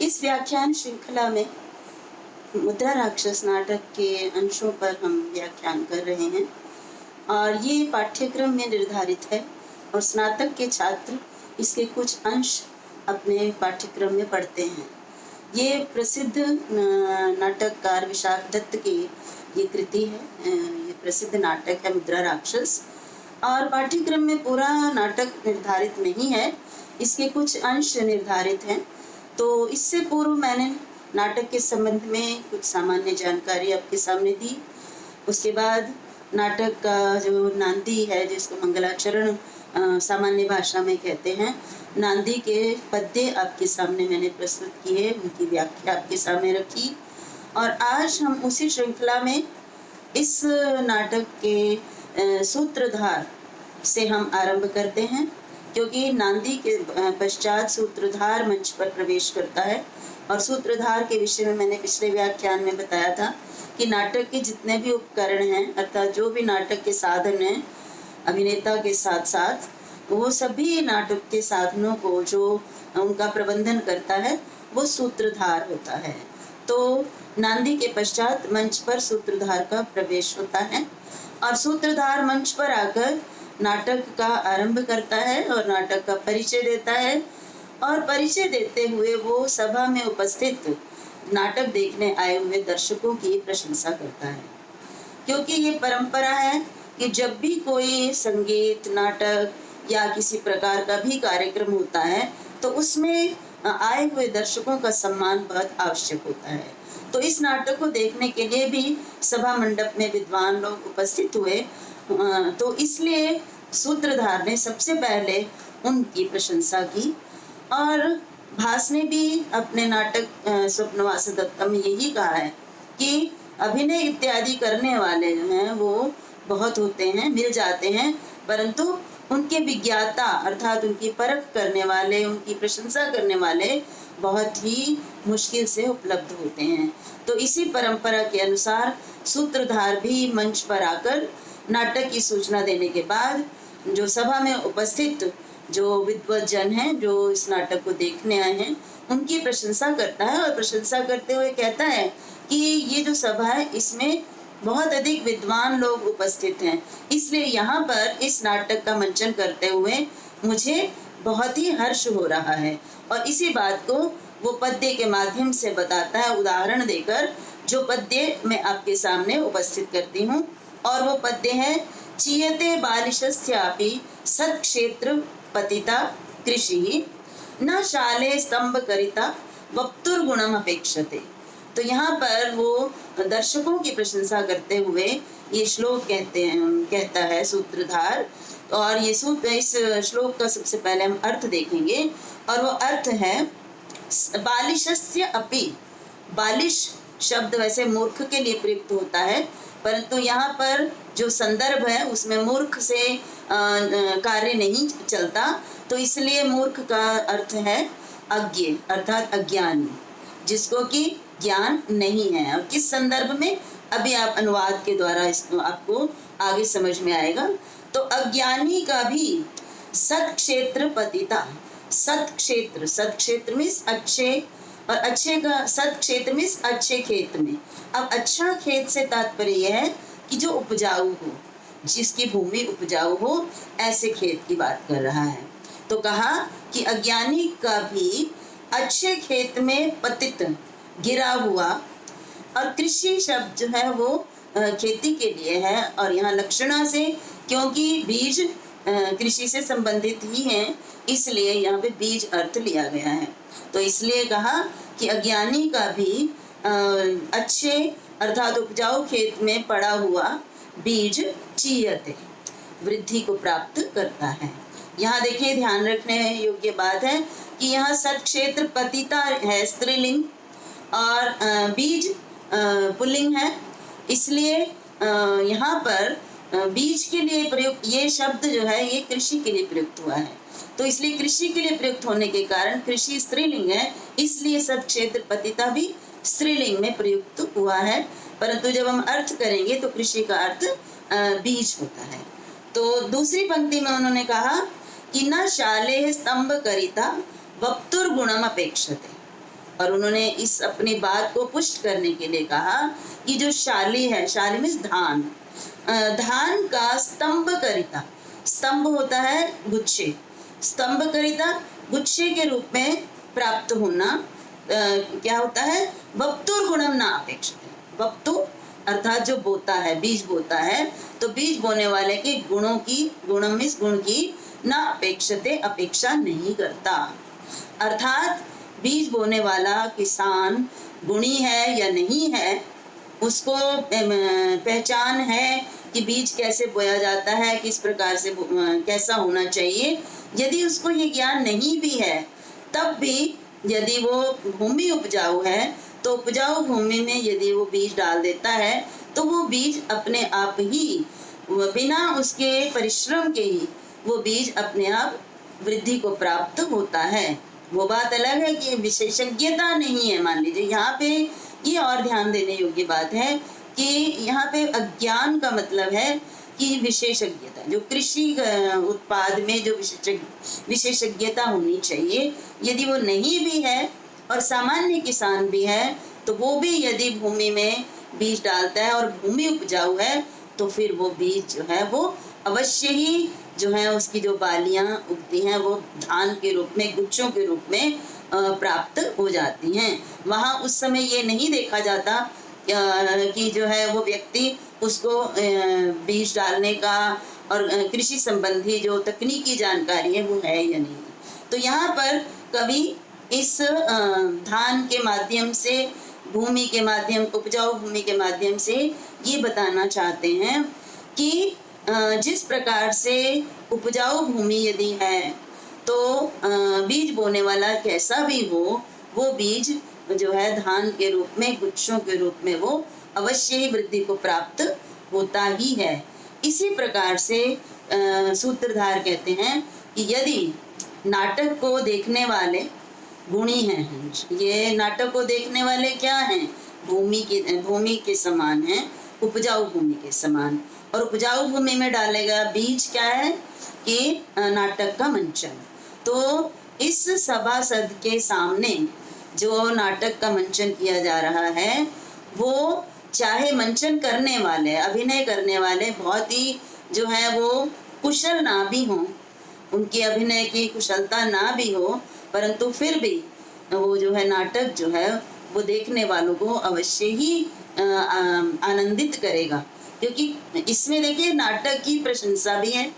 इस व्याख्यान श्रृंखला में मुद्रा राक्षस नाटक के अंशों पर हम व्याख्यान कर रहे हैं और ये पाठ्यक्रम में निर्धारित है और स्नातक के छात्र इसके कुछ अंश अपने पाठ्यक्रम में पढ़ते हैं। ये प्रसिद्ध नाटककार विशाख दत्त की ये कृति है। ये प्रसिद्ध नाटक है मुद्रा राक्षस और पाठ्यक्रम में पूरा नाटक निर्धारित नहीं है, इसके कुछ अंश निर्धारित हैं। तो इससे पूर्व मैंने नाटक के संबंध में कुछ सामान्य जानकारी आपके सामने दी। उसके बाद नाटक का जो नांदी है, जिसको मंगलाचरण सामान्य भाषा में कहते हैं, नांदी के पद्य आपके सामने मैंने प्रस्तुत किए, उनकी व्याख्या आपके सामने रखी। और आज हम उसी श्रृंखला में इस नाटक के सूत्रधार से हम आरंभ करते हैं, क्योंकि नांदी के पश्चात सूत्रधार मंच पर प्रवेश करता है। और सूत्रधार के विषय में मैंने पिछले व्याख्यान में बताया था कि नाटक के जितने भी उपकरण हैं, अर्थात जो भी नाटक के साधन हैं अभिनेता के साथ साथ, वो सभी नाटक के साधनों को जो उनका प्रबंधन करता है वो सूत्रधार होता है। तो नांदी के पश्चात मंच पर सूत्रधार का प्रवेश होता है और सूत्रधार मंच पर आकर नाटक का आरंभ करता है और नाटक का परिचय देता है। और परिचय देते हुए वो सभा में उपस्थित नाटक देखने आए हुए दर्शकों की प्रशंसा करता है, क्योंकि ये परंपरा है कि जब भी कोई संगीत नाटक या किसी प्रकार का भी कार्यक्रम होता है तो उसमें आए हुए दर्शकों का सम्मान बहुत आवश्यक होता है। तो इस नाटक को देखने के लिए भी सभा मंडप में विद्वान लोग उपस्थित हुए, तो इसलिए सूत्रधार ने सबसे पहले उनकी प्रशंसा की। और भास ने भी अपने नाटक स्वप्नवास दत्तम में यही कहा है कि अभिनय इत्यादि करने वाले जो हैं वो बहुत होते हैं, मिल जाते हैं, परंतु उनके विज्ञाता अर्थात उनकी परख करने वाले, उनकी प्रशंसा करने वाले बहुत ही मुश्किल से उपलब्ध होते हैं। तो इसी परंपरा के अनुसार सूत्रधार भी मंच पर आकर नाटक की सूचना देने के बाद जो सभा में उपस्थित जो विद्वज्जन हैं, जो इस नाटक को देखने आए हैं, उनकी प्रशंसा करता है और प्रशंसा करते हुए कहता है कि ये जो सभा है इसमें बहुत अधिक विद्वान लोग उपस्थित हैं, इसलिए यहाँ पर इस नाटक का मंचन करते हुए मुझे बहुत ही हर्ष हो रहा है। और इसी बात को वो पद्य के माध्यम से बताता है, उदाहरण देकर, जो पद्य मैं आपके सामने उपस्थित करती हूँ। और वो पद्य है, चीयते बालिशस्यापि सत्क्षेत्र पतिता कृषि न शाले स्तंभ करिता वक्तुर्गुणम अपेक्षते। तो यहाँ पर वो दर्शकों की प्रशंसा करते हुए ये श्लोक कहता है सूत्रधार। और ये इस श्लोक का सबसे पहले हम अर्थ देखेंगे और वो अर्थ है बालिशस्य अपि। बालिश शब्द वैसे मूर्ख के लिए प्रयुक्त होता है, परंतु यहाँ पर जो संदर्भ है उसमें मूर्ख से कार्य नहीं चलता, तो इसलिए मूर्ख का अर्थ है अज्ञ अर्थात अज्ञानी, जिसको कि ज्ञान नहीं है। और किस संदर्भ में, अभी आप अनुवाद के द्वारा इसको आपको आगे समझ में आएगा। तो अज्ञानी का भी सत्क्षेत्र पतिता, सत्क्षेत्र, सत्क्षेत्र में अच्छे, और अच्छे का सत्क्षेत्र में अच्छे खेत में। अब अच्छा खेत से तात्पर्य है कि जो उपजाऊ हो, जिसकी भूमि उपजाऊ हो, ऐसे खेत की बात कर रहा है। तो कहा कि अज्ञानी का भी अच्छे खेत में पतित, गिरा हुआ। और कृषि शब्द जो है वो खेती के लिए है, और यहाँ लक्षणा से, क्योंकि बीज कृषि से संबंधित ही हैं, इसलिए यहाँ पे बीज अर्थ लिया गया है। तो इसलिए कहा कि अज्ञानी का भी अच्छे अर्थात उपजाऊ खेत में पड़ा हुआ बीज चीयते, वृद्धि को प्राप्त करता है। यहाँ देखिए, ध्यान रखने योग्य बात है कि यहाँ सत्क्षेत्र पतिता है स्त्रीलिंग और बीज पुल्लिंग है, इसलिए यहाँ पर बीज के लिए प्रयुक्त ये शब्द जो है ये कृषि के लिए प्रयुक्त हुआ है। तो इसलिए कृषि के लिए प्रयुक्त होने के कारण, कृषि स्त्रीलिंग है, इसलिए सत्क्षेत्र पतिता भी स्त्रीलिंग में प्रयुक्त हुआ है। परंतु जब हम अर्थ करेंगे तो कृषि का अर्थ बीज होता है। तो दूसरी पंक्ति में उन्होंने कहा कि न शाले स्तंभ करिता वक्तुर्गुणम अपेक्षते। और उन्होंने इस अपनी बात को पुष्ट करने के लिए कहा कि जो शाली है, शाली मीन्स धान, धान का स्तंभ करिता, स्तंभ होता है गुच्छे, स्तंभ करिता गुच्छे के रूप में प्राप्त होना क्या होता है, वक्तुर गुणम ना अपेक्षते, वक्तु अर्थात जो बोता है, बीज बोता है, तो बीज बोने वाले के गुणों की, गुणम मीन्स गुण की, ना अपेक्षते अपेक्षा नहीं करता, अर्थात बीज बोने वाला किसान गुणी है या नहीं है, उसको पहचान है कि बीज कैसे बोया जाता है, किस प्रकार से कैसा होना चाहिए, यदि उसको ये ज्ञान नहीं भी है, तब भी यदि वो भूमि उपजाऊ है तो उपजाऊ भूमि में यदि वो बीज डाल देता है तो वो बीज अपने आप ही, बिना उसके परिश्रम के ही वो बीज अपने आप वृद्धि को प्राप्त होता है। वो बात अलग है कि विशेषज्ञता नहीं है। मान लीजिए यहाँ पे ये और ध्यान देने योग्य बात है कि यहाँ पे अज्ञान का मतलब है कि विशेषज्ञता, जो कृषि उत्पाद में जो विशेषज्ञता होनी चाहिए, यदि वो नहीं भी है और सामान्य किसान भी है, तो वो भी यदि भूमि में बीज डालता है और भूमि उपजाऊ है तो फिर वो बीज जो है वो अवश्य ही जो है उसकी जो बालियां उगती हैं वो धान के रूप में, गुच्छों के रूप में प्राप्त हो जाती हैं। वहाँ उस समय ये नहीं देखा जाता कि जो है वो व्यक्ति उसको बीज डालने का और कृषि संबंधी जो तकनीकी जानकारी है वो है या नहीं। तो यहाँ पर कवि इस धान के माध्यम से, भूमि के माध्यम, उपजाऊ भूमि के माध्यम से ये बताना चाहते हैं कि जिस प्रकार से उपजाऊ भूमि यदि है तो बीज बोने वाला कैसा भी हो, वो बीज जो है धान के रूप में, गुच्छों के रूप में वो अवश्य ही वृद्धि को प्राप्त होता ही है। इसी प्रकार से सूत्रधार कहते हैं कि यदि नाटक को देखने वाले गुणी हैं, ये नाटक को देखने वाले क्या हैं, भूमि के समान हैं, उपजाऊ भूमि के समान, और उपजाऊ भूमि में डालेगा बीज क्या है कि नाटक का मंचन। तो इस सभासद के सामने जो नाटक का मंचन किया जा रहा है, वो चाहे मंचन करने वाले, अभिनय करने वाले बहुत ही जो है वो कुशल ना भी हो, उनकी अभिनय की कुशलता ना भी हो, परंतु फिर भी वो जो है नाटक जो है वो देखने वालों को अवश्य ही आनंदित करेगा, क्योंकि इसमें देखिए नाटक की प्रशंसा भी है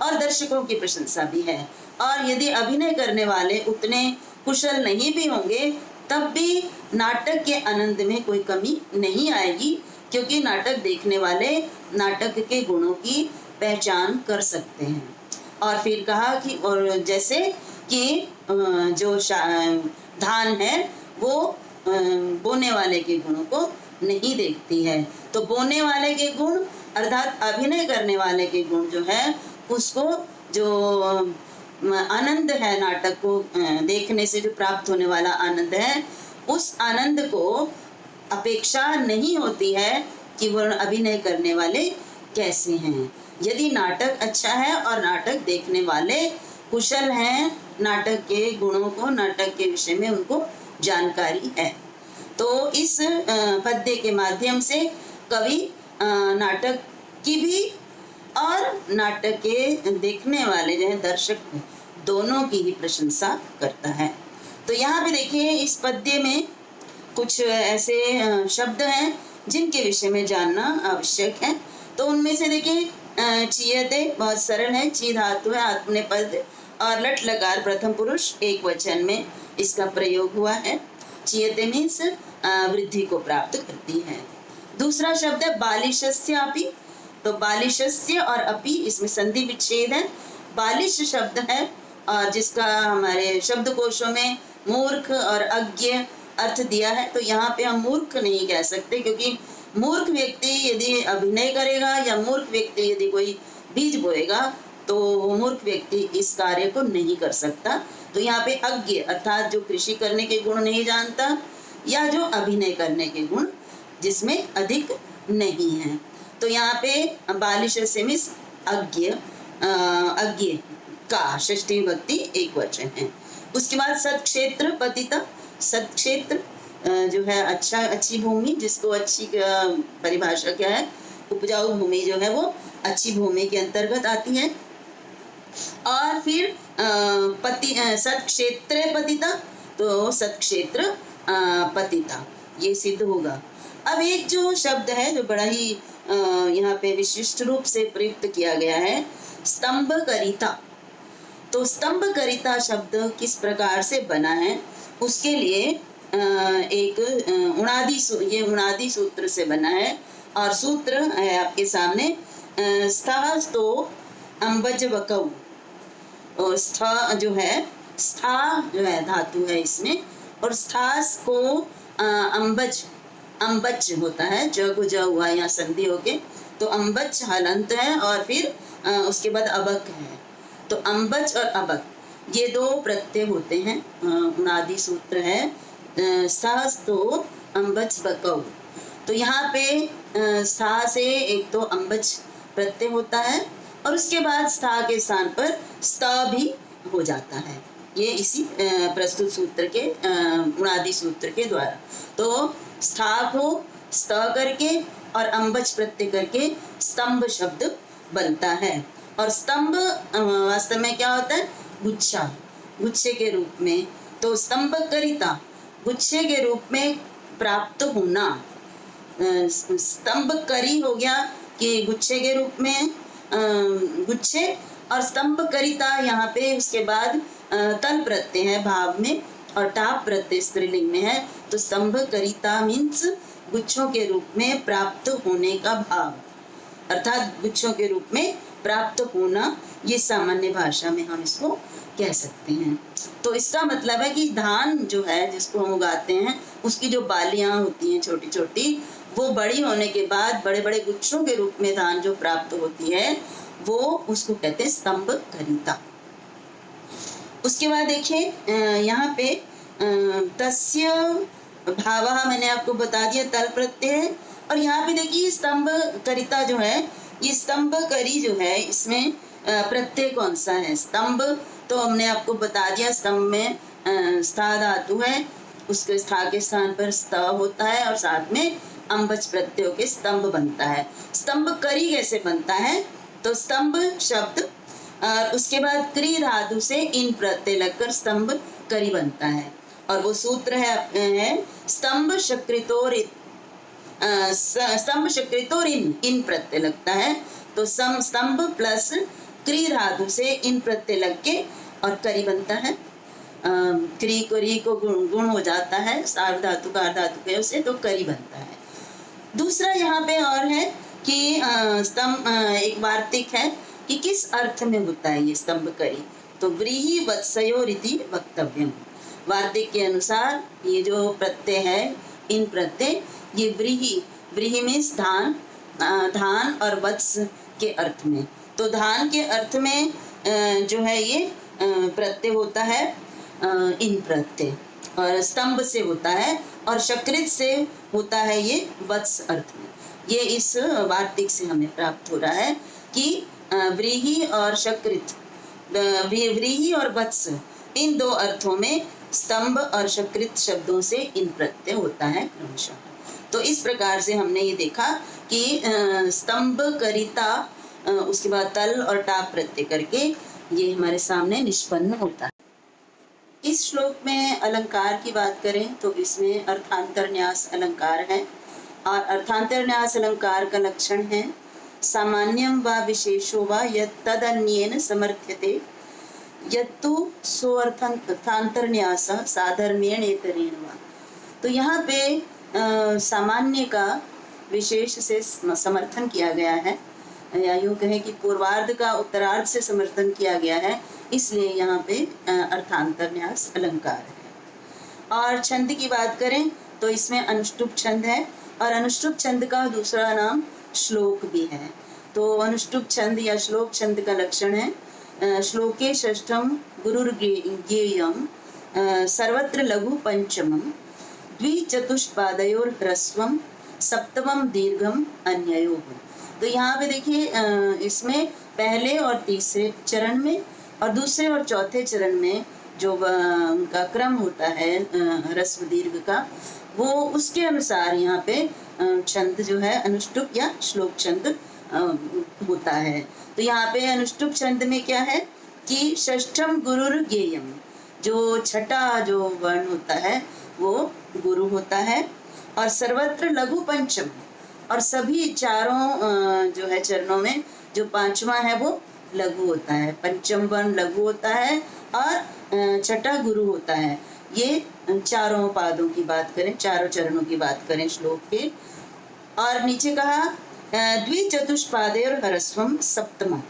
और दर्शकों की प्रशंसा भी है। और यदि अभिनय करने वाले उतने कुशल नहीं भी होंगे तब भी नाटक के आनंद में कोई कमी नहीं आएगी, क्योंकि नाटक देखने वाले नाटक के गुणों की पहचान कर सकते हैं। और फिर कहा कि और जैसे कि जो धान है वो बोने वाले के गुणों को नहीं देखती है, तो बोने वाले के गुण अर्थात अभिनय करने वाले के गुण जो है उसको जो आनंद है, नाटक को देखने से जो प्राप्त होने वाला आनंद है, उस आनंद को अपेक्षा नहीं होती है कि वो अभिनय करने वाले कैसे हैं। यदि नाटक अच्छा है और नाटक देखने वाले कुशल हैं, नाटक के गुणों को, नाटक के विषय में उनको जानकारी है, तो इस पद्य के माध्यम से कवि नाटक की भी और नाटक के देखने वाले जो है दर्शक दोनों की ही प्रशंसा करता है। तो यहाँ पे देखिए इस पद्य में कुछ ऐसे शब्द हैं जिनके विषय में जानना आवश्यक है। तो उनमें से देखिए चीयते बहुत सरल है, ची धातु है, आत्मनेपद और लट लकार प्रथम पुरुष एक वचन में इसका प्रयोग हुआ है। चीयते मीन्स वृद्धि को प्राप्त करती है। दूसरा शब्द है बालिशस्य अपि, तो बालिशस्य और अपि इसमें संधि विच्छेद है। बालिश शब्द है और जिसका हमारे शब्दकोशों में मूर्ख और अज्ञ अर्थ दिया है, तो यहाँ पे हम मूर्ख नहीं कह सकते, क्योंकि मूर्ख व्यक्ति यदि अभिनय करेगा या मूर्ख व्यक्ति यदि कोई बीज बोएगा तो वो मूर्ख व्यक्ति इस कार्य को नहीं कर सकता। तो यहाँ पे अज्ञ अर्थात जो कृषि करने के गुण नहीं जानता या जो अभिनय करने के गुण जिसमें अधिक नहीं है, तो यहाँ पे बालिश से मिस अज्ञ का षष्ठी विभक्ति एक वचन है। उसके बाद सत क्षेत्र पतिता, सत्क्षेत्र जो है अच्छा, अच्छी भूमि, जिसको अच्छी परिभाषा क्या है, उपजाऊ भूमि जो है वो अच्छी भूमि के अंतर्गत आती है। और फिर सत्क्षेत्र पतिता, तो सत्क्षेत्र पतिता, ये सिद्ध होगा। अब एक जो शब्द है जो बड़ा ही यहाँ पे विशिष्ट रूप से प्रयुक्त किया गया है, स्तंभ करिता। तो स्तंभ करिता शब्द किस प्रकार से बना है, उसके लिए एक ये उणादि सूत्र से बना है। और सूत्र है आपके सामने, स्थः स्तो अम्बज वकौ। और स्थ जो है, स्था जो है धातु है इसमें, और स्थास को अम्बज, अम्बज होता है, ज को ज हुआ यहाँ संधि होके, तो अम्बज हलंत है, और फिर उसके बाद अबक है। तो अम्बज और अबक ये दो प्रत्यय होते हैं, उणादि सूत्र है, स्थः तो अम्बज वकौ। तो यहाँ पे स्था से एक तो अम्बज प्रत्यय होता है, और उसके बाद स्था के स्थान पर स्त भी हो जाता है, ये इसी प्रस्तुत सूत्र के उणादि सूत्र के द्वारा। तो स्था को स्त करके और अम्बज प्रत्यय करके स्तंभ शब्द बनता है। और स्तंभ वास्तव में क्या होता है, गुच्छा, गुच्छे के रूप में। तो स्तंभ करिता, गुच्छे के रूप में प्राप्त होना। स्तंभ करी हो गया कि गुच्छे के रूप में गुच्छे, और स्तंभ करिता यहाँ पे उसके बाद तल प्रत्यय है भाव में, और टाप प्रत्यय स्त्रीलिंग में है। तो स्तंभ करिता मीन्स गुच्छों के रूप में प्राप्त होने का भाव, अर्थात गुच्छों के रूप में प्राप्त होना, ये सामान्य भाषा में हम इसको कह सकते हैं। तो इसका मतलब है कि धान जो है जिसको हम उगाते हैं, उसकी जो बालियां होती हैं छोटी छोटी, वो बड़ी होने के बाद बड़े बड़े गुच्छों के रूप में धान जो प्राप्त होती है, वो उसको कहते हैं स्तंभ करिता। उसके बाद देखिए यहाँ पे तस्य भावः मैंने आपको बता दिया, तल प्रत्यय है। और यहाँ पे देखिए स्तंभ करिता जो है, ये स्तंभ करी जो है, इसमें प्रत्यय कौन सा है, स्तंभ, तो हमने आपको बता दिया, स्तंभ में स्था धातु है, उसके स्था के स्थान पर स्त होता है, और साथ में अम्बज प्रत्ययों के स्तंभ बनता है। स्तंभ करी कैसे बनता है, तो स्तंभ शब्द और उसके बाद क्री धातु से इन प्रत्यय लगकर स्तंभ करी बनता है। और वो सूत्र है स्तंभ शक्रितोर, स्तंभ शक्रितोर इन प्रत्यय लगता है। तो स्तंभ प्लस क्री धातु से इन प्रत्यय लग के और करी बनता है। क्री को री को गुण हो जाता है, सार्व धातु का धातु के उसे, तो करी बनता है। दूसरा यहाँ पे और है कि स्तंभ एक वार्तिक है कि किस अर्थ में होता है ये स्तंभ करी, तो व्रीहि वत्सयोरिति वक्तव्यम। वार्तिक के अनुसार ये जो प्रत्यय है, इन प्रत्यय, ये व्रीहि, व्रीहि मीन्स धान, धान और वत्स के अर्थ में। तो धान के अर्थ में जो है ये प्रत्यय होता है इन प्रत्यय, और स्तंभ से होता है, और शकृत से होता है ये वत्स अर्थ में। ये इस वार्तिक से हमें प्राप्त हो रहा है कि व्रीहि और शकृत, व्रीहि और वत्स, इन दो अर्थों में स्तंभ और शकृत शब्दों से इन प्रत्यय होता है क्रमशः। तो इस प्रकार से हमने ये देखा कि स्तंभ करिता, उसके बाद तल और टाप प्रत्यय करके ये हमारे सामने निष्पन्न होता है। इस श्लोक में अलंकार की बात करें तो इसमें अर्थांतर न्यास अलंकार है, और अर्थांतर न्यास अलंकार का लक्षण है सामान्यम व विशेषो व यत् तदन्येन समर्थ्यते यत्तु सोऽर्थांतर न्यासः साधर्म्येण एतरेण वा। तो यहाँ पे सामान्य का विशेष से समर्थन किया गया है, या यूँ कहें कि पूर्वार्ध का उत्तरार्ध से समर्थन किया गया है, इसलिए यहाँ पे अर्थांतर न्यास अलंकार है। और छंद की बात करें तो इसमें अनुष्टुप छंद है, और अनुष्टुप छंद का दूसरा नाम श्लोक भी है। तो अनुष्टुप छंद या श्लोक छंद का लक्षण है श्लोके षष्ठम गुरुर्ज्ञेयम सर्वत्र लघु पंचमम द्विचतुष्पादयोर ह्रस्वम सप्तमम दीर्घम अन्ययोः। तो यहाँ पे देखिए इसमें पहले और तीसरे चरण में और दूसरे और चौथे चरण में जो उनका क्रम होता है ह्रस्व दीर्घ का, वो उसके अनुसार यहाँ पे छंद जो है अनुष्टुप या श्लोक छंद होता है। तो यहाँ पे अनुष्टुप छंद में क्या है कि षष्ठम गुरुर ज्ञेयम, जो छठा जो वर्ण होता है वो गुरु होता है, और सर्वत्र लघु पंचम, और सभी चारों जो है चरणों में जो पांचवा है वो लघु होता है, पंचम वर्ण लघु होता है और छठा गुरु होता है। ये चारों पादों की बात करें, चारों चरणों की बात करें श्लोक के। और नीचे कहा द्विचतुष्पादे और ह्रस्वम सप्तम।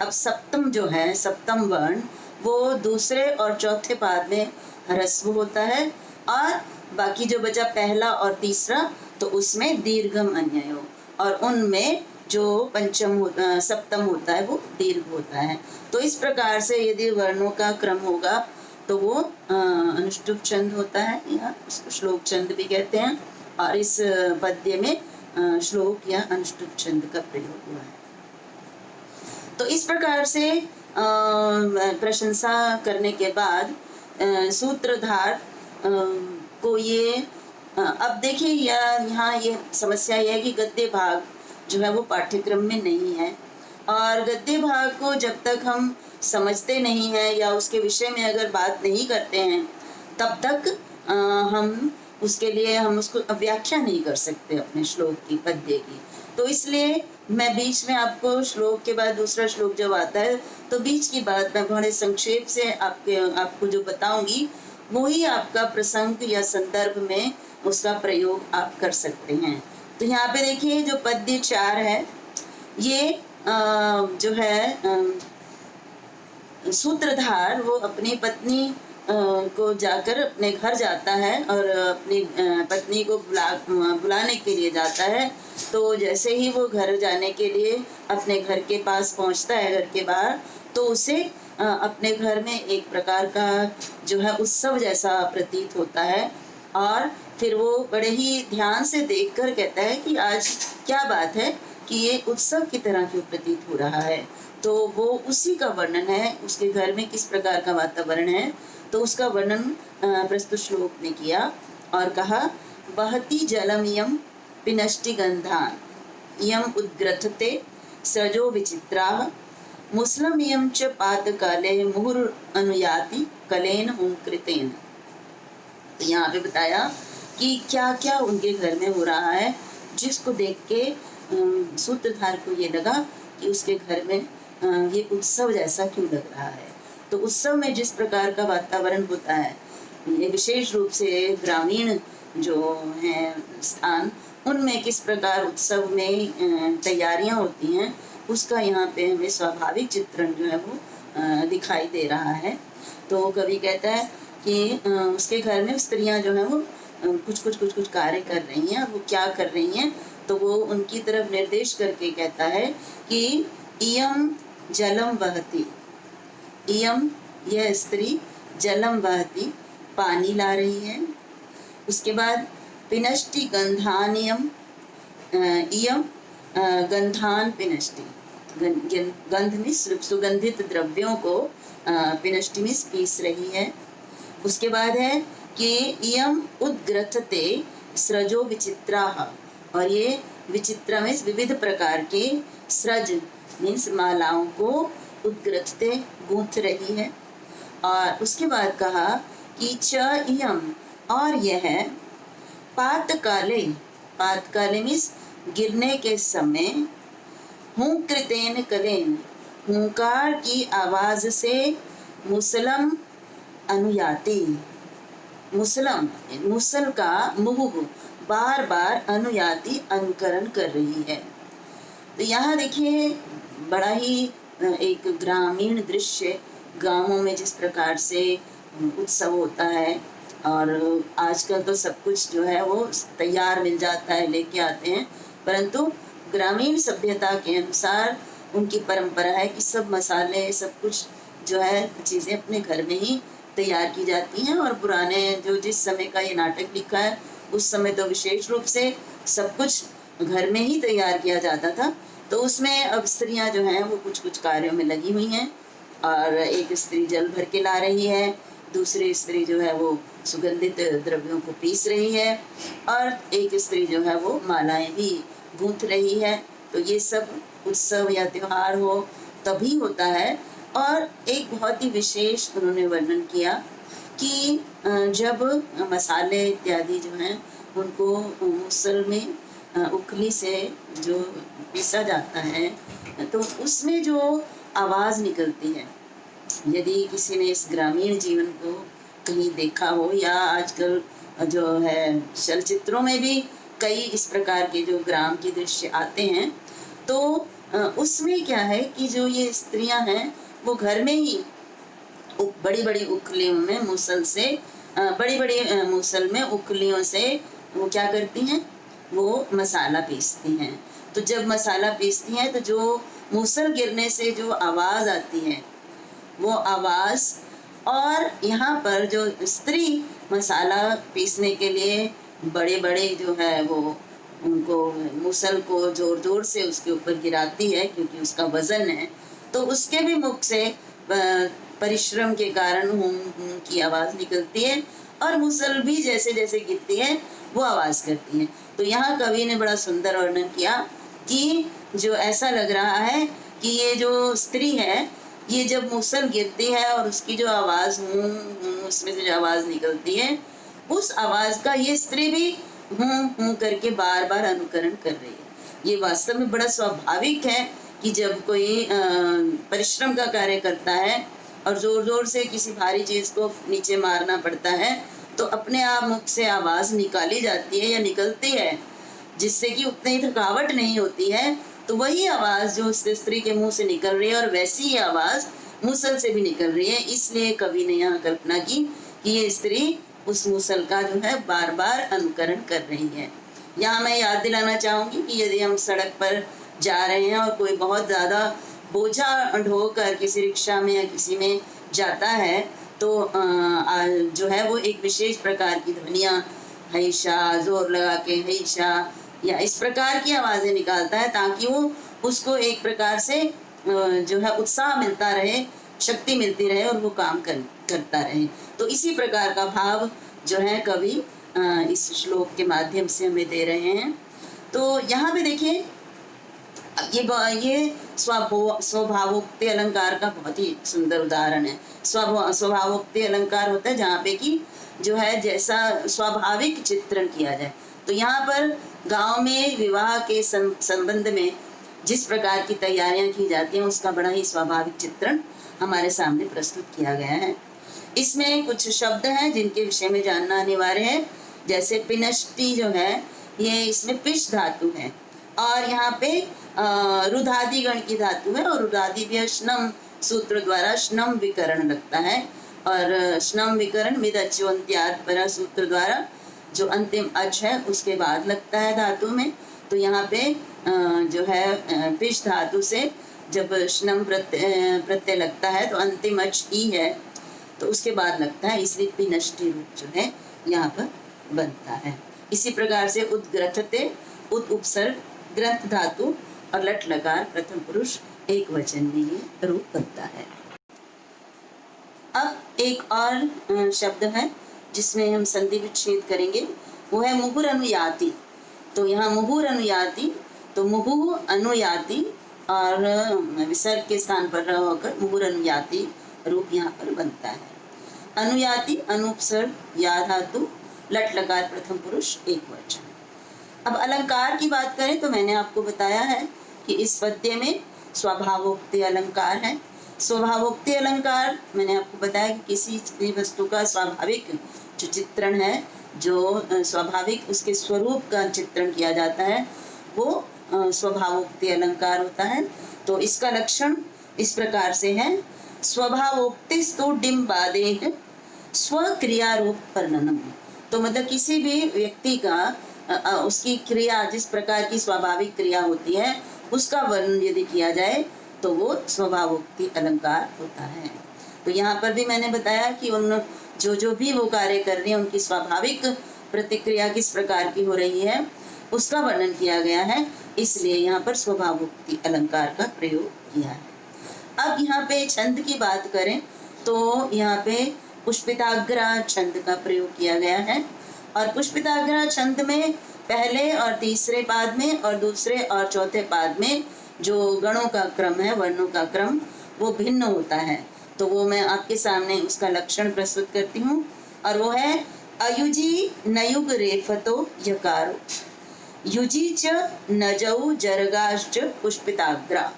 अब सप्तम जो है, सप्तम वर्ण, वो दूसरे और चौथे पाद में ह्रस्व होता है, और बाकी जो बचा पहला और तीसरा तो उसमें दीर्घम अन्ययो, और उनमें जो सप्तम होता है वो दीर्घ होता है। तो इस प्रकार से यदि वर्णों का क्रम होगा तो वो अनुष्टुप छंद होता है, या उसको श्लोक छंद भी कहते हैं, और इस पद्य में श्लोक या अनुष्टुप छंद का प्रयोग हुआ है। तो इस प्रकार से प्रशंसा करने के बाद सूत्रधार को ये अब देखिए यहाँ ये समस्या यह है कि गद्य भाग जो है वो पाठ्यक्रम में नहीं है, और गद्य भाग को जब तक हम समझते नहीं हैं या उसके विषय में अगर बात नहीं करते हैं तब तक हम उसके लिए हम उसको व्याख्या नहीं कर सकते अपने श्लोक की, पद्य की। तो इसलिए मैं बीच में आपको श्लोक के बाद दूसरा श्लोक जब आता है तो बीच की बात मैं बड़े संक्षेप से आपको जो बताऊंगी वही आपका प्रसंग या संदर्भ में उसका प्रयोग आप कर सकते हैं। तो यहाँ पे देखिए जो पद्य 4 है, ये जो है सूत्रधार वो अपनी पत्नी को जाकर अपने घर जाता है और अपनी पत्नी को बुलाने के लिए जाता है। तो जैसे ही वो घर जाने के लिए अपने घर के पास पहुंचता है, घर के बाहर, तो उसे अपने घर में एक प्रकार का जो है उत्सव जैसा प्रतीत होता है, और फिर वो बड़े ही ध्यान से देखकर कहता है कि आज क्या बात है कि ये उत्सव की तरह क्यों प्रतीत हो रहा है। तो वो उसी का वर्णन है, उसके घर में किस प्रकार का वातावरण है, तो उसका वर्णन प्रस्तुत श्लोक में किया और कहा बहती जलम यम पिनष्टि गंधान यम उद्ग्रथते सजो विचित्राः मुस्लम यम च पातकाले मुहुर अनुयाति कलेन हुंकृतेन। तो यहाँ पे बताया कि क्या क्या उनके घर में हो रहा है, जिसको देख के सूत्रधार को ये लगा कि उसके घर में ये उत्सव जैसा क्यों लग रहा है। तो उत्सव में जिस प्रकार का वातावरण होता है, ये विशेष रूप से ग्रामीण जो हैं स्थान, उनमें किस प्रकार उत्सव में तैयारियां होती हैं, उसका यहाँ पे हमें स्वाभाविक चित्रण जो है वो दिखाई दे रहा है। तो कवि कहता है कि उसके घर में स्त्रियां जो है वो कुछ कार्य कर रही हैं। वो क्या कर रही हैं, तो वो उनकी तरफ निर्देश करके कहता है कि इयम जलम वहती, इयम यह स्त्री जलम वहती पानी ला रही है। उसके बाद पिनष्टि गंधानियम, इयम गंधान पिनष्टि, गंध में सुगंधित द्रव्यों को पिनष्टि में पीस रही है। उसके बाद है कि इयम उद्ग्रथते स्रजो विचित्राः, और ये विचित्रा में विविध प्रकार के स्रज मीन्स मालाओं को उद्ग्रथते गूंथ रही है। और उसके बाद कहा कि च इयम, और यह है पातकाले, पातकाले मीन्स गिरने के समय, हुंकृतेन कलेन, हुंकार की आवाज से मुसलम अनुयाति, मुसलम मुसल का मुहुः बार बार अनुयाति अनुकरण कर रही है। तो यहाँ देखिए बड़ा ही एक ग्रामीण दृश्य, गांवों में जिस प्रकार से उत्सव होता है, और आजकल तो सब कुछ जो है वो तैयार मिल जाता है, लेके आते हैं, परंतु ग्रामीण सभ्यता के अनुसार उनकी परंपरा है कि सब मसाले सब कुछ जो है चीज़ें अपने घर में ही तैयार की जाती हैं। और पुराने जो जिस समय का ये नाटक लिखा है उस समय तो विशेष रूप से सब कुछ घर में ही तैयार किया जाता था। तो उसमें अब स्त्रियां जो हैं वो कुछ कार्यों में लगी हुई हैं, और एक स्त्री जल भर के ला रही है, दूसरी स्त्री जो है वो सुगंधित द्रव्यों को पीस रही है, और एक स्त्री जो है वो मालाएं भी गूंथ रही है। तो ये सब उत्सव या त्योहार हो तभी होता है। और एक बहुत ही विशेष उन्होंने वर्णन किया कि जब मसाले इत्यादि जो हैं उनको मुसल में उखली से जो पीसा जाता है तो उसमें जो आवाज़ निकलती है, यदि किसी ने इस ग्रामीण जीवन को कहीं देखा हो, या आजकल जो है चलचित्रों में भी कई इस प्रकार के जो ग्राम के दृश्य आते हैं, तो उसमें क्या है कि जो ये स्त्रियां हैं वो घर में ही बड़ी बड़ी उखलियों में मुसल से बड़ी बड़ी मुसल में उखलियों से वो क्या करती हैं, वो मसाला पीसती हैं। तो जब मसाला पीसती हैं तो जो मुसल गिरने से जो आवाज़ आती है वो आवाज़, और यहाँ पर जो स्त्री मसाला पीसने के लिए बड़े बड़े जो है वो उनको मुसल को जोर जोर से उसके ऊपर गिराती है क्योंकि उसका वजन है, तो उसके भी मुख से परिश्रम के कारण हूं की आवाज़ निकलती है, और मुसल भी जैसे जैसे गिरती है वो आवाज़ करती है। तो यहाँ कवि ने बड़ा सुंदर वर्णन किया कि जो ऐसा लग रहा है कि ये जो स्त्री है, ये जब मुसल गिरती है और उसकी जो आवाज़ उसमें से जो आवाज़ निकलती है, उस आवाज़ का ये स्त्री भी हूँ करके बार बार अनुकरण कर रही है। ये वास्तव में बड़ा स्वाभाविक है कि जब कोई परिश्रम का कार्य करता है और जोर जोर से किसी भारी चीज़ को नीचे मारना पड़ता है, तो अपने आप मुख से आवाज़ निकाली जाती है या निकलती है, जिससे कि उतनी थकावट नहीं होती है। तो वही आवाज़ जो उस स्त्री के मुंह से निकल रही है, और वैसी ही आवाज़ मुसल से भी निकल रही है। इसलिए कवि ने यहाँ कल्पना की कि ये स्त्री उस मुसल का जो है बार बार अनुकरण कर रही है। यहाँ मैं याद दिलाना चाहूँगी कि यदि हम सड़क पर जा रहे हैं और कोई बहुत ज़्यादा बोझा ढोकर किसी रिक्शा में या किसी में जाता है, तो जो है वो एक विशेष प्रकार की ध्वनियाँ, हैशा, जोर लगा के हैशा या इस प्रकार की आवाज़ें निकालता है, ताकि वो उसको एक प्रकार से जो है उत्साह मिलता रहे, शक्ति मिलती रहे और वो काम करता रहे। तो इसी प्रकार का भाव जो है कवि इस श्लोक के माध्यम से हमें दे रहे हैं। तो यहाँ पे देखिए ये स्वभावोक्ति अलंकार का बहुत ही सुंदर उदाहरण है। स्वभावोक्ति अलंकार होता है जहाँ पे कि जो है जैसा स्वाभाविक चित्रण किया जाए। तो यहाँ पर गांव में विवाह के संबंध में जिस प्रकार की तैयारियां की जाती हैं उसका बड़ा ही स्वाभाविक चित्रण हमारे सामने प्रस्तुत किया गया है। इसमें कुछ शब्द हैं जिनके विषय में जानना अनिवार्य है। जैसे पिनष्टि जो है ये इसमें पिश धातु है, और यहाँ पे रुधादि गण की धातु है, और रुधादि भी श्नम सूत्र द्वारा श्नम विकरण लगता है, और श्नम विकरण मिद अच्योन्त्याद पर सूत्र द्वारा जो अंतिम अच है उसके बाद लगता है धातु में। तो यहाँ पे जो है पिश धातु से जब श्नम प्रत्यय लगता है तो अंतिम अच ई है, तो उसके बाद लगता है, इसलिए पिनष्टि रूप जो है यहाँ पर बनता है। इसी प्रकार से उद्ग्रथते उद उपसर्ग ग्रंथ धातु और लट लकार प्रथम पुरुष एक वचन में ये रूप बनता है। अब एक और शब्द है जिसमें हम संधि विच्छेद करेंगे, वो है मुहुर अनुयाति। तो यहाँ मुहुर अनुयाति, तो मुहु अनुयाति और विसर्ग के स्थान पर रह होकर मुहुर अनुयाति रूप यहाँ पर बनता है। अनुयाति अनुपसर्ग या धातु लट लकार प्रथम पुरुष एक वचन। अब अलंकार की बात करें तो मैंने आपको बताया है कि इस पद्य में स्वभावोक्ति अलंकार है। स्वभावोक्ति अलंकार मैंने आपको बताया कि किसी वस्तु का स्वाभाविक जो चित्रण है, जो स्वाभाविक उसके स्वरूप का चित्रण किया जाता है, वो स्वभावोक्ति अलंकार होता है। तो इसका लक्षण इस प्रकार से है, स्वभावोक्तिस्तु डिम्बादेह स्वक्रिया रूप वर्णनम। तो मतलब किसी भी व्यक्ति का उसकी क्रिया, जिस प्रकार की स्वाभाविक क्रिया होती है उसका वर्णन यदि किया जाए तो वो स्वभावोक्ति अलंकार होता है। तो यहाँ पर भी मैंने बताया कि उन जो भी वो कार्य कर रही है उनकी स्वाभाविक प्रतिक्रिया किस प्रकार की हो रही है उसका वर्णन किया गया है, इसलिए यहाँ पर स्वभावोक्ति अलंकार का प्रयोग किया है। अब यहाँ पे छंद की बात करें तो यहाँ पे पुष्पिताग्रा छंद का प्रयोग किया गया है। और पुष्पिताग्रा छंद में पहले और तीसरे पाद में और दूसरे और चौथे पाद में जो गणों का क्रम है, वर्णों का क्रम, वो भिन्न होता है। तो वो मैं आपके सामने उसका लक्षण प्रस्तुत करती हूँ, और वो है अयुजी नयुग रेफतो यकारो, युजी च नजौ जरगाश्च पुष्पिताग्रा।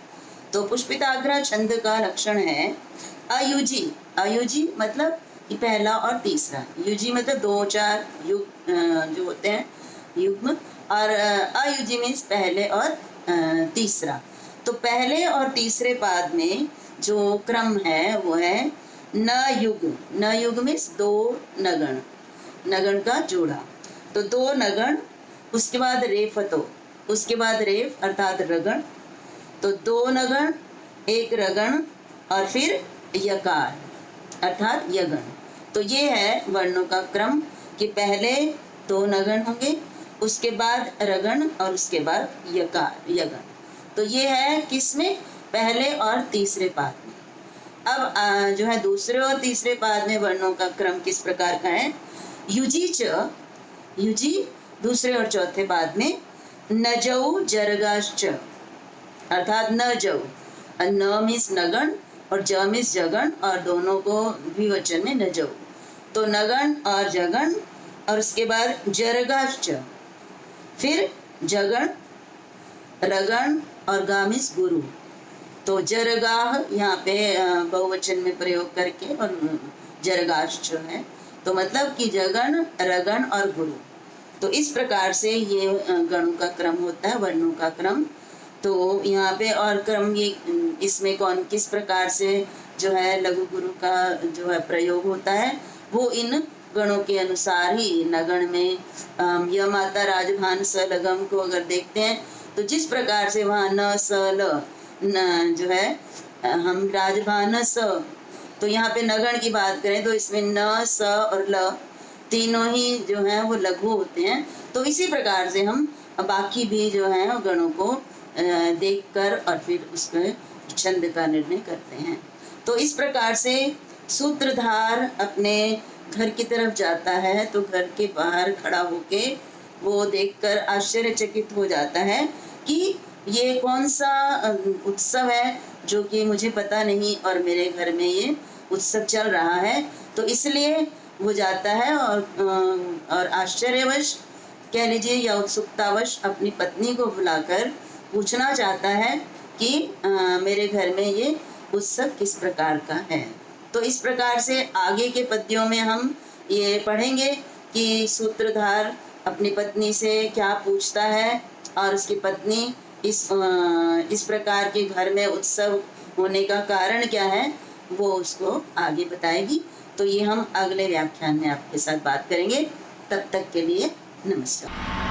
तो पुष्पिताग्रा छंद का लक्षण है अयुजी। अयुजी मतलब पहला और तीसरा, युजी मतलब 2-4 युग जो होते हैं युग्म, और अयुजी मीन्स पहले और तीसरा। तो पहले और तीसरे पाद में जो क्रम है वो है न युग। न युग मीन्स 2 नगण, नगण का जोड़ा। तो 2 नगण, उसके बाद रेफतो, उसके बाद रेफ अर्थात रगण। तो 2 नगण, 1 रगण, और फिर यकार अर्थात यगण। तो ये है वर्णों का क्रम कि पहले 2 नगण होंगे, उसके बाद रगण, और उसके बाद यकार यगण। तो ये है किसमें, पहले और तीसरे पाद में। अब जो है दूसरे और तीसरे पाद में वर्णों का क्रम किस प्रकार का है। युजी च, युजी दूसरे और चौथे पाद में, नजौ जरगाश्च अर्थात न जौ, न मीन्स नगण और ज मीन्स जगण, और दोनों को द्विवचन में नजौ। तो नगण और जगण, और उसके बाद जरगाश्च, फिर जगण, रगण और गा मीन्स गुरु। तो जरगाह यहाँ पे बहुवचन में प्रयोग करके, और जरगाश्च जो है तो मतलब कि जगण, रगण और गुरु। तो इस प्रकार से ये गणों का क्रम होता है, वर्णों का क्रम। तो यहाँ पे और क्रम ये इसमें कौन किस प्रकार से जो है लघु गुरु का जो है प्रयोग होता है, वो इन गणों के अनुसार ही नगण में य माता राजभान स लगम को अगर देखते हैं तो जिस प्रकार से वहाँ न स ल न जो है हम राजभान स, तो यहाँ पे नगण की बात करें तो इसमें न स और ल तीनों ही जो है वो लघु होते हैं। तो इसी प्रकार से हम बाकी भी जो है गणों को देखकर और फिर उसके छंद का निर्णय करते हैं। तो इस प्रकार से सूत्रधार अपने घर की तरफ जाता है तो घर के बाहर खड़ा होके वो देखकर आश्चर्यचकित हो जाता है कि ये कौन सा उत्सव है जो कि मुझे पता नहीं, और मेरे घर में ये उत्सव चल रहा है। तो इसलिए वो जाता है और आश्चर्यवश कह लीजिए या उत्सुकतावश अपनी पत्नी को बुलाकर पूछना चाहता है कि मेरे घर में ये उत्सव किस प्रकार का है। तो इस प्रकार से आगे के पद्यों में हम ये पढ़ेंगे कि सूत्रधार अपनी पत्नी से क्या पूछता है, और उसकी पत्नी इस प्रकार के घर में उत्सव होने का कारण क्या है वो उसको आगे बताएगी। तो ये हम अगले व्याख्यान में आपके साथ बात करेंगे। तब तक के लिए नमस्कार।